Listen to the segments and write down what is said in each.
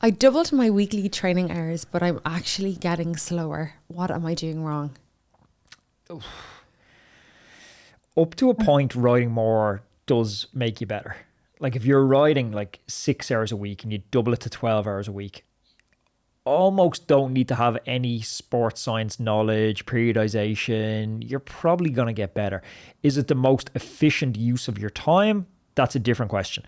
I doubled my weekly training hours, but I'm actually getting slower. What am I doing wrong? Up to a point, riding more does make you better. Like if you're riding like 6 hours a week and you double it to 12 hours a week, almost don't need to have any sports science knowledge, periodization. You're probably going to get better. Is it the most efficient use of your time? That's a different question.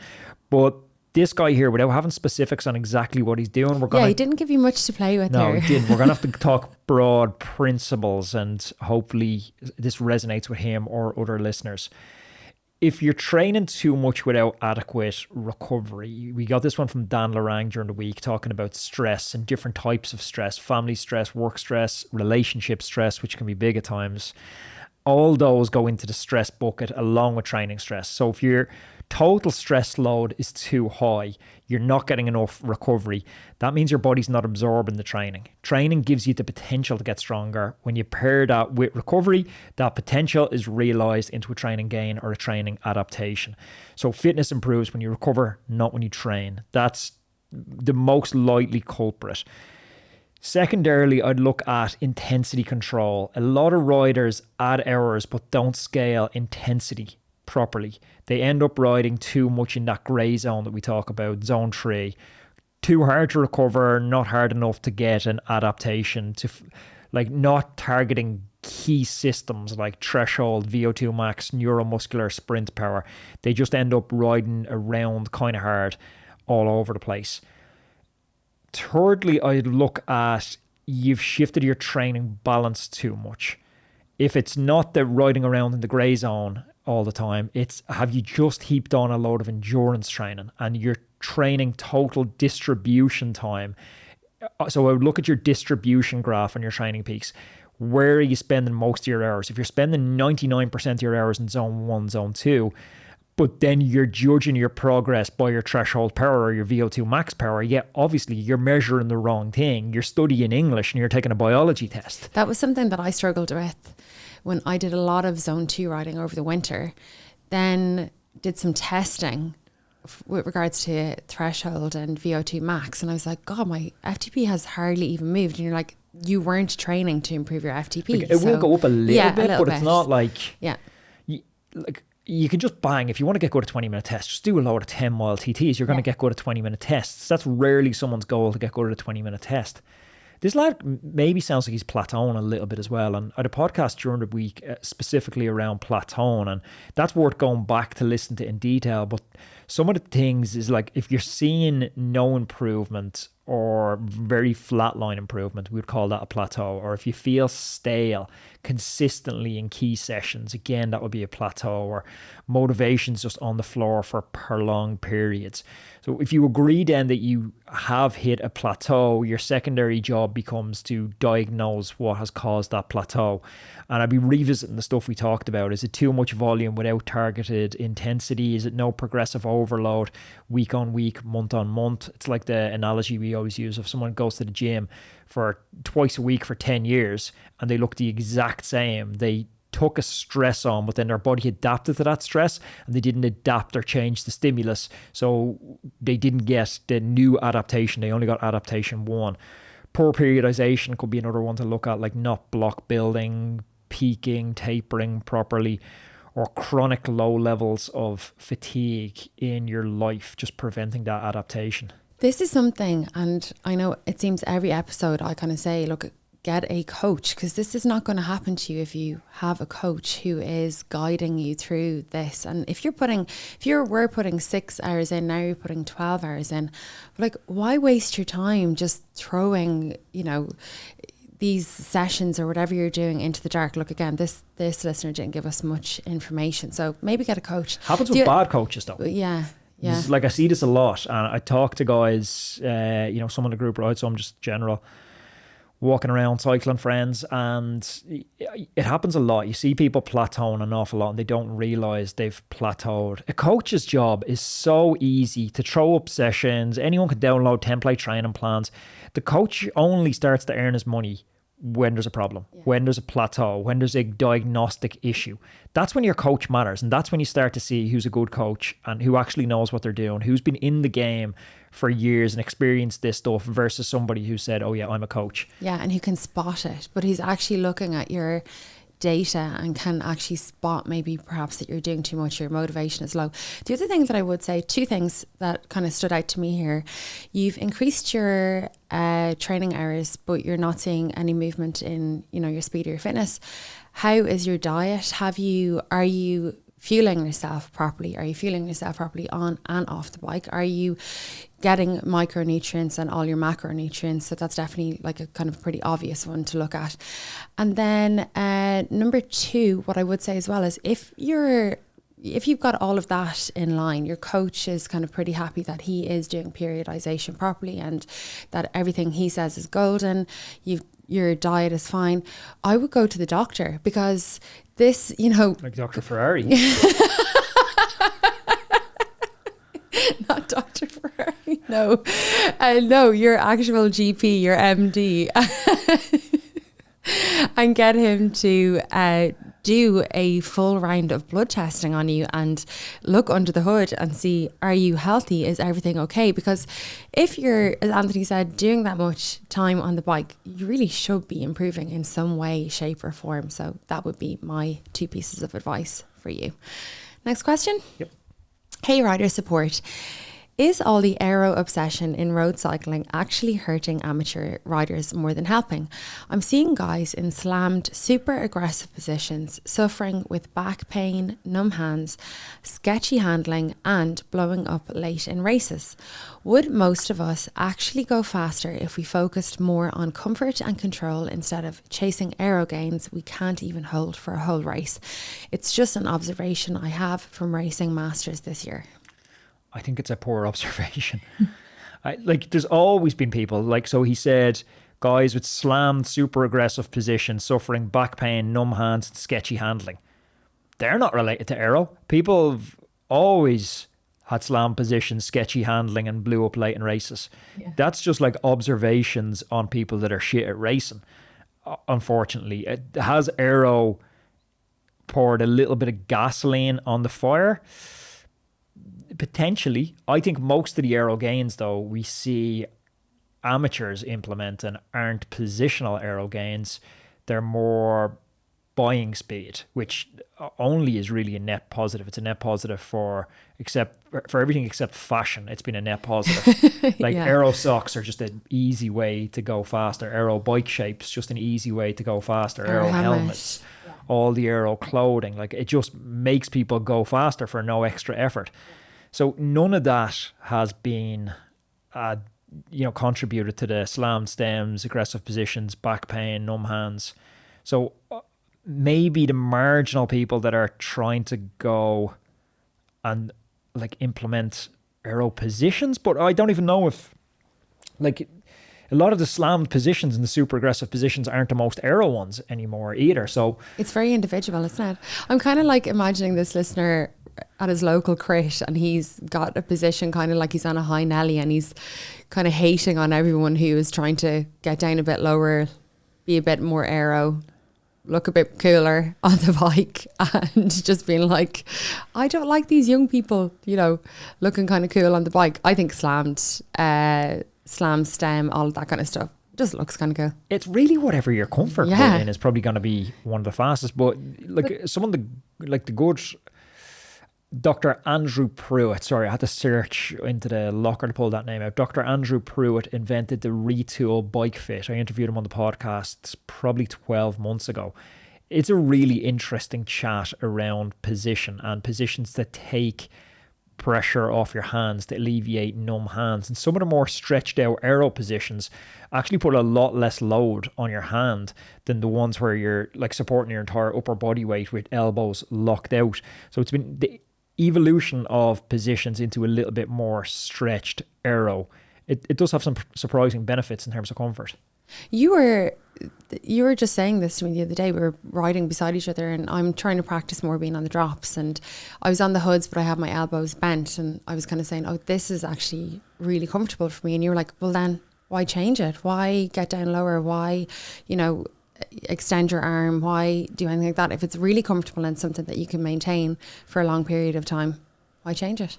But this guy here, without having specifics on exactly what he's doing, we're going he didn't give you much to play with there. No, he didn't. We're going to have to talk broad principles, and hopefully this resonates with him or other listeners. If you're training too much without adequate recovery, we got this one from Dan Lorang during the week talking about stress and different types of stress, family stress, work stress, relationship stress, which can be big at times. All those go into the stress bucket along with training stress. So if your total stress load is too high, you're not getting enough recovery. That means your body's not absorbing the training. Training gives you the potential to get stronger. When you pair that with recovery, that potential is realized into a training gain or a training adaptation. So fitness improves when you recover, not when you train. That's the most likely culprit. Secondarily, I'd look at intensity control. A lot of riders add hours but don't scale intensity properly. They end up riding too much in that grey zone that we talk about, zone 3. Too hard to recover, not hard enough to get an adaptation, to like not targeting key systems like threshold, VO2 max, neuromuscular, sprint power. They just end up riding around kind of hard all over the place. Thirdly, I'd look at you've shifted your training balance too much. If it's not the riding around in the grey zone all the time, it's have you just heaped on a load of endurance training and you're training total distribution time. So I would look at your distribution graph on your training peaks. Where are you spending most of your hours? If you're spending 99% of your hours in zone 1, zone 2, but then you're judging your progress by your threshold power or your VO2 max power, yeah, obviously you're measuring the wrong thing. You're studying English and you're taking a biology test. That was something that I struggled with when I did a lot of zone 2 riding over the winter. Then did some testing with regards to threshold and VO2 max. And I was like, God, my FTP has hardly even moved. And you're like, you weren't training to improve your FTP. Like, it will go up a little bit, but it's not like... Yeah. You can just bang, if you want to get good at 20-minute tests, just do a load of 10-mile TTs. You're going to get good at 20-minute tests. That's rarely someone's goal to get good at a 20-minute test. This lad maybe sounds like he's plateauing a little bit as well. And I had a podcast during the week specifically around plateauing, and that's worth going back to listen to in detail. But some of the things is like, if you're seeing no improvement or very flatline improvement, we would call that a plateau. Or if you feel stale consistently in key sessions, again, that would be a plateau. Or motivation's just on the floor for prolonged periods. So if you agree then that you have hit a plateau, your secondary job becomes to diagnose what has caused that plateau. And I'd be revisiting the stuff we talked about. Is it too much volume without targeted intensity? Is it no progressive overload week on week, month on month? It's like the analogy we always use. If someone goes to the gym for twice a week for 10 years and they look the exact same, they took a stress on, but then their body adapted to that stress and they didn't adapt or change the stimulus. So they didn't get the new adaptation. They only got adaptation 1. Poor periodization could be another one to look at, like not block building, peaking, tapering properly, or chronic low levels of fatigue in your life, just preventing that adaptation. This is something, and I know it seems every episode I kind of say, look, get a coach, because this is not going to happen to you if you have a coach who is guiding you through this. And if we're putting 6 hours in, now you're putting 12 hours in, like, why waste your time just throwing, these sessions or whatever you're doing into the dark? Look, again, this listener didn't give us much information, so maybe get a coach. Happens with bad coaches though. Yeah. Like, I see this a lot, and I talk to guys, some in the group rides, some just general, walking around, cycling friends, and it happens a lot. You see people plateauing an awful lot and they don't realize they've plateaued. A coach's job is so easy to throw up sessions. Anyone can download template training plans. The coach only starts to earn his money when there's a problem, when there's a plateau, when there's a diagnostic issue. That's when your coach matters. And that's when you start to see who's a good coach and who actually knows what they're doing, who's been in the game for years and experienced this stuff versus somebody who said, oh yeah, I'm a coach. Yeah, and who can spot it, but he's actually looking at your data and can actually spot maybe perhaps that you're doing too much, your motivation is low. The other thing that I would say, two things that kind of stood out to me here: you've increased your training hours, but you're not seeing any movement in, you know, your speed or your fitness. How is your diet? Are you fueling yourself properly? Are you fueling yourself properly on and off the bike? Are you getting micronutrients and all your macronutrients? So that's definitely like a kind of pretty obvious one to look at. And then number two, what I would say as well is if you've got all of that in line, your coach is kind of pretty happy that he is doing periodization properly and that everything he says is golden, your diet is fine, I would go to the doctor, because this, you know... Like Dr. Ferrari. Not Dr. Ferrari, no. No, your actual GP, your MD. And get him to do a full round of blood testing on you and look under the hood and see, are you healthy? Is everything okay? Because if you're, as Anthony said, doing that much time on the bike, you really should be improving in some way, shape or form. So that would be my two pieces of advice for you. Next question. Yep. Hey, rider support. Is all the aero obsession in road cycling actually hurting amateur riders more than helping? I'm seeing guys in slammed, super aggressive positions, suffering with back pain, numb hands, sketchy handling, and blowing up late in races. Would most of us actually go faster if we focused more on comfort and control instead of chasing aero gains we can't even hold for a whole race? It's just an observation I have from racing masters this year. I think it's a poor observation. There's always been people, so he said, guys with slammed, super aggressive positions, suffering back pain, numb hands, and sketchy handling. They're not related to aero. People have always had slammed positions, sketchy handling, and blew up late in races. Yeah. That's just like observations on people that are shit at racing. Unfortunately, has aero poured a little bit of gasoline on the fire? Potentially. I think most of the aero gains, though, we see amateurs implementing aren't positional aero gains. They're more buying speed, which only is really a net positive. It's a net positive for everything except fashion. It's been a net positive. Aero socks are just an easy way to go faster. Aero bike shapes, just an easy way to go faster. Aero helmets, all the aero clothing, it just makes people go faster for no extra effort. So none of that has been, contributed to the slammed stems, aggressive positions, back pain, numb hands. So maybe the marginal people that are trying to go and implement aero positions, but I don't even know if a lot of the slammed positions and the super aggressive positions aren't the most aero ones anymore either. So it's very individual, isn't it? I'm kind of imagining this listener at his local crit and he's got a position kind of like he's on a high Nelly and he's kind of hating on everyone who is trying to get down a bit lower, be a bit more aero, look a bit cooler on the bike, and just being like, I don't like these young people, looking kind of cool on the bike. I think slam, stem, all of that kind of stuff just looks kind of cool. It's really whatever your comfort in is probably going to be one of the fastest. But some of the good Dr. Andrew Pruitt, sorry, I had to search into the locker to pull that name out. Dr. Andrew Pruitt invented the Retool Bike Fit. I interviewed him on the podcast probably 12 months ago. It's a really interesting chat around position and positions that take pressure off your hands, to alleviate numb hands. And some of the more stretched out aero positions actually put a lot less load on your hand than the ones where you're supporting your entire upper body weight with elbows locked out. So it's been the evolution of positions into a little bit more stretched aero. It does have some surprising benefits in terms of comfort. You were just saying this to me the other day. We were riding beside each other and I'm trying to practice more being on the drops, and I was on the hoods but I have my elbows bent, and I was kind of saying, this is actually really comfortable for me. And you were like, well then why change it? Why get down lower? Why extend your arm? Why do anything like that? If it's really comfortable and something that you can maintain for a long period of time, why change it?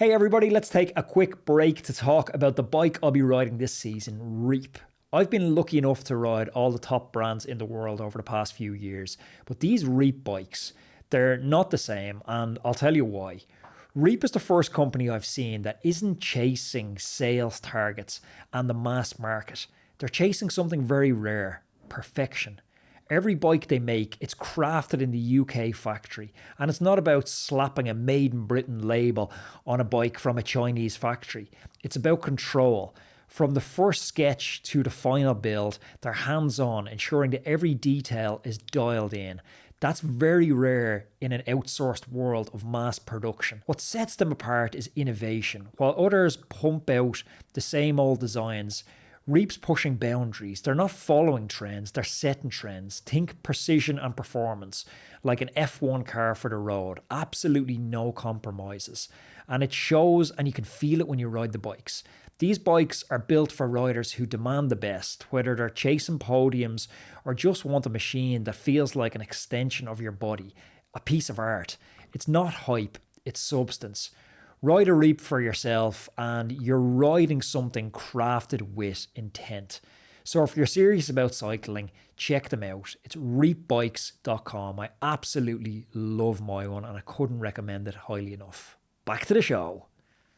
Hey everybody, let's take a quick break to talk about the bike I'll be riding this season, Reap. I've been lucky enough to ride all the top brands in the world over the past few years, but these Reap bikes, they're not the same, and I'll tell you why. Reap is the first company I've seen that isn't chasing sales targets and the mass market. They're chasing something very rare, perfection. Every bike they make, it's crafted in the UK factory, and it's not about slapping a Made in Britain label on a bike from a Chinese factory. It's about control. From the first sketch to the final build, they're hands-on, ensuring that every detail is dialed in. That's very rare in an outsourced world of mass production. What sets them apart is innovation. While others pump out the same old designs, Reap's pushing boundaries. They're not following trends, they're setting trends. Think precision and performance, like an F1 car for the road. Absolutely no compromises. And it shows, and you can feel it when you ride the bikes. These bikes are built for riders who demand the best, whether they're chasing podiums or just want a machine that feels like an extension of your body, a piece of art. It's not hype, it's substance. Ride a Reap for yourself and you're riding something crafted with intent. So if you're serious about cycling, check them out. It's reapbikes.com. I absolutely love my one and I couldn't recommend it highly enough. Back to the show.